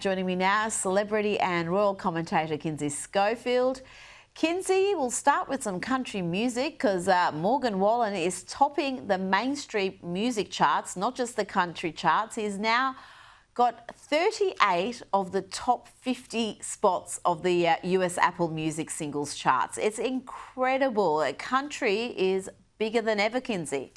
Joining me now, celebrity and royal commentator Kinsey Schofield. Kinsey, we'll start with some country music because Morgan Wallen is topping the mainstream music charts, not just the country charts. He's now got 38 of the top 50 spots of the US Apple Music singles charts. It's incredible. Country is bigger than ever, Kinsey.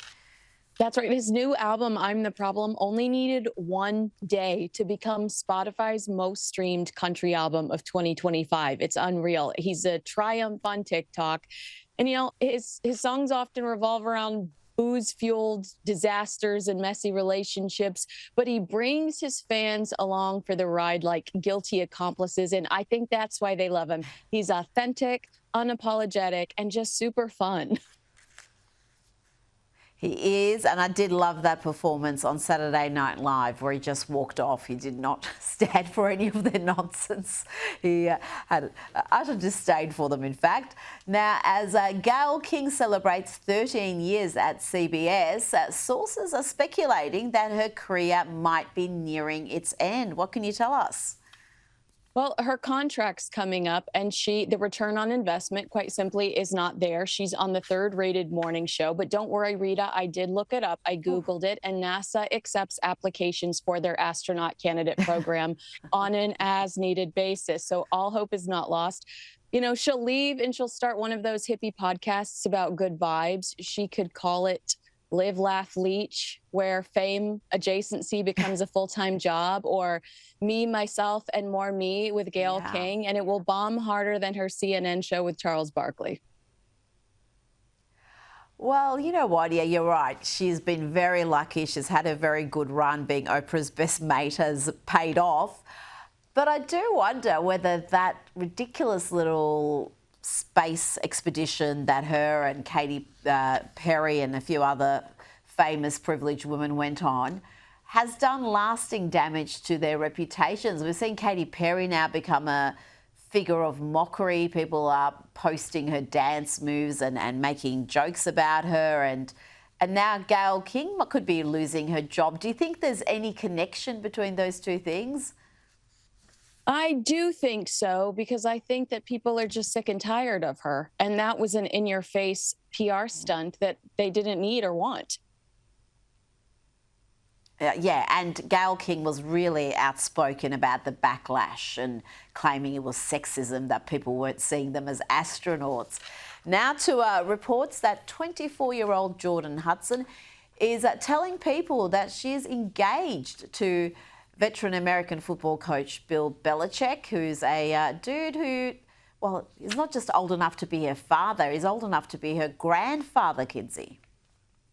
That's right. His new album, I'm the Problem, only needed one day to become Spotify's most streamed country album of 2025. It's unreal. He's a triumph on TikTok. And, you know, his songs often revolve around booze-fueled disasters and messy relationships, but he brings his fans along for the ride like guilty accomplices. And I think that's why they love him. He's authentic, unapologetic, and just super fun. He is, and I did love that performance on Saturday Night Live where he just walked off. He did not stand for any of their nonsense. He had utter disdain for them, in fact. Now, as Gayle King celebrates 13 years at CBS, sources are speculating that her career might be nearing its end. What can you tell us? Well, her contract's coming up, and the return on investment, quite simply, is not there. She's on the third-rated morning show. But don't worry, Rita, I did look it up. I Googled it, and NASA accepts applications for their astronaut candidate program on an as-needed basis. So all hope is not lost. You know, she'll leave, and she'll start one of those hippie podcasts about good vibes. She could call it Live, Laugh, Leech, where fame adjacency becomes a full-time job, or Me, Myself, and More Me with Gayle King, and it will bomb harder than her CNN show with Charles Barkley. Well, you know what? Yeah, you're right. She's been very lucky. She's had a very good run. Being Oprah's best mate has paid off. But I do wonder whether that ridiculous little space expedition that her and Katy Perry and a few other famous privileged women went on has done lasting damage to their reputations. We've seen Katy Perry now become a figure of mockery. People are posting her dance moves and making jokes about her, and now Gayle King could be losing her job. Do you think there's any connection between those two things? I do think so, because I think that people are just sick and tired of her. And that was an in-your-face PR stunt that they didn't need or want. Yeah, and Gayle King was really outspoken about the backlash and claiming it was sexism that people weren't seeing them as astronauts. Now to reports that 24-year-old Jordan Hudson is telling people that she is engaged to veteran American football coach Bill Belichick, who's a dude who, well, is not just old enough to be her father, he's old enough to be her grandfather, Kinsey.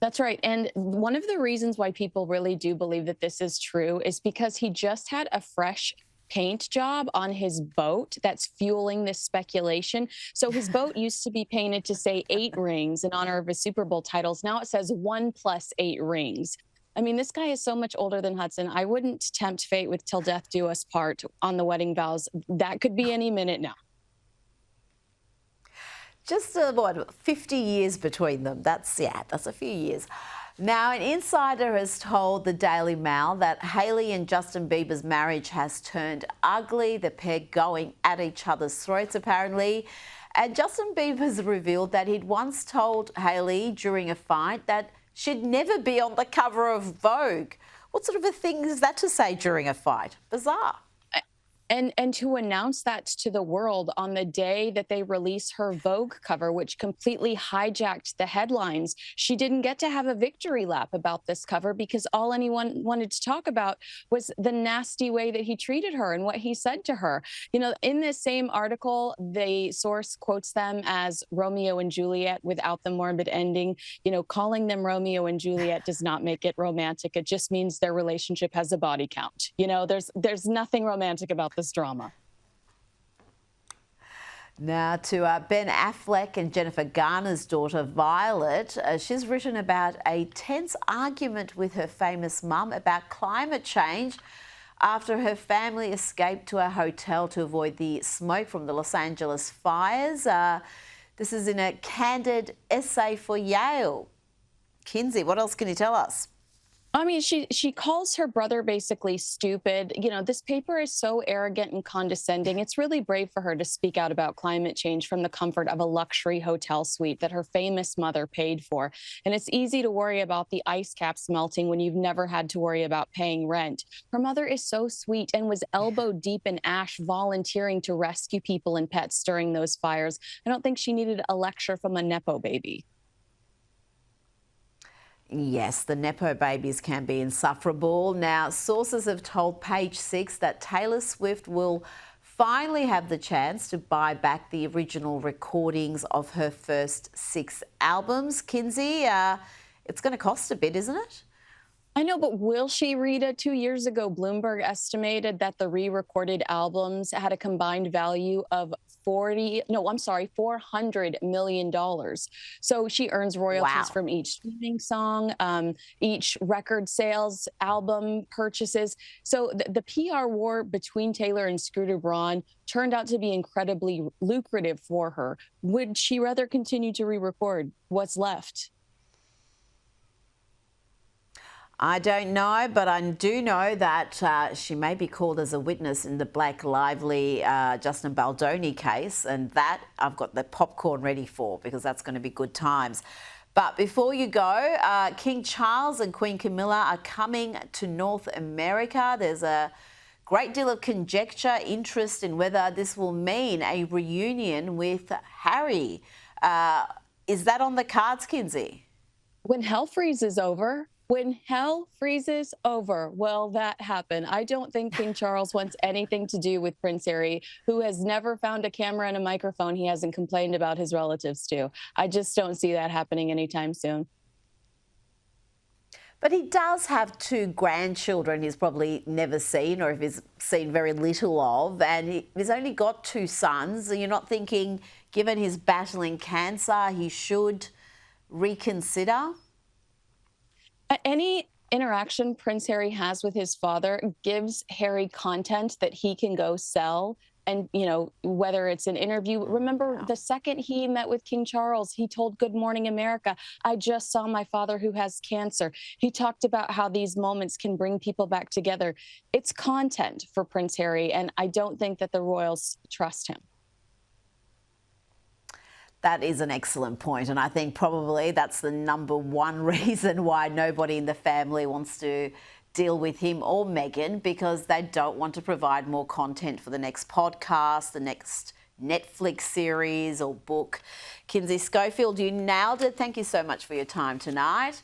That's right. And one of the reasons why people really do believe that this is true is because he just had a fresh paint job on his boat that's fueling this speculation. So his boat used to be painted to say 8 rings in honor of his Super Bowl titles. Now it says 1+8 rings. I mean, this guy is so much older than Hudson. I wouldn't tempt fate with "Till Death Do Us Part" on the wedding vows. That could be any minute now. Just, 50 years between them. That's a few years. Now, an insider has told the Daily Mail that Hailey and Justin Bieber's marriage has turned ugly, the pair going at each other's throats, apparently. And Justin Bieber's revealed that he'd once told Hailey during a fight that she'd never be on the cover of Vogue. What sort of a thing is that to say during a fight? Bizarre. And to announce that to the world on the day that they release her Vogue cover, which completely hijacked the headlines. She didn't get to have a victory lap about this cover because all anyone wanted to talk about was the nasty way that he treated her and what he said to her. You know, in this same article, the source quotes them as Romeo and Juliet without the morbid ending. You know, calling them Romeo and Juliet does not make it romantic. It just means their relationship has a body count. You know, there's nothing romantic about this drama. Now to Ben Affleck and Jennifer Garner's daughter, Violet. She's written about a tense argument with her famous mum about climate change after her family escaped to a hotel to avoid the smoke from the Los Angeles fires. This is in a candid essay for Yale. Kinsey, what else can you tell us? I mean, she calls her brother basically stupid. You know, this paper is so arrogant and condescending. It's really brave for her to speak out about climate change from the comfort of a luxury hotel suite that her famous mother paid for. And it's easy to worry about the ice caps melting when you've never had to worry about paying rent. Her mother is so sweet and was elbow deep in ash volunteering to rescue people and pets during those fires. I don't think she needed a lecture from a Nepo baby. Yes, the Nepo babies can be insufferable. Now, sources have told Page Six that Taylor Swift will finally have the chance to buy back the original recordings of her first 6 albums. Kinsey, it's going to cost a bit, isn't it? I know, but will she, Rita? 2 years ago, Bloomberg estimated that the re-recorded albums had a combined value of $400 million. So she earns royalties Wow. from each streaming song, each record sales, album purchases. So the PR war between Taylor and Scooter Braun turned out to be incredibly lucrative for her. Would she rather continue to re-record what's left? I don't know, but I do know that she may be called as a witness in the Blake Lively Justin Baldoni case, and that I've got the popcorn ready for because that's going to be good times. But before you go, King Charles and Queen Camilla are coming to North America. There's a great deal of conjecture, interest in whether this will mean a reunion with Harry. Is that on the cards, Kinsey? When hell freezes over, will that happen? I don't think King Charles wants anything to do with Prince Harry, who has never found a camera and a microphone he hasn't complained about his relatives to. I just don't see that happening anytime soon. But he does have 2 grandchildren he's probably never seen, or if he's seen very little of, and he's only got 2 sons. You're not thinking, given he's battling cancer, he should reconsider? Any interaction Prince Harry has with his father gives Harry content that he can go sell. And, you know, whether it's an interview, remember the second he met with King Charles, he told Good Morning America, I just saw my father who has cancer. He talked about how these moments can bring people back together. It's content for Prince Harry, and I don't think that the royals trust him. That is an excellent point, and I think probably that's the number one reason why nobody in the family wants to deal with him or Meghan, because they don't want to provide more content for the next podcast, the next Netflix series or book. Kinsey Schofield, you nailed it. Thank you so much for your time tonight.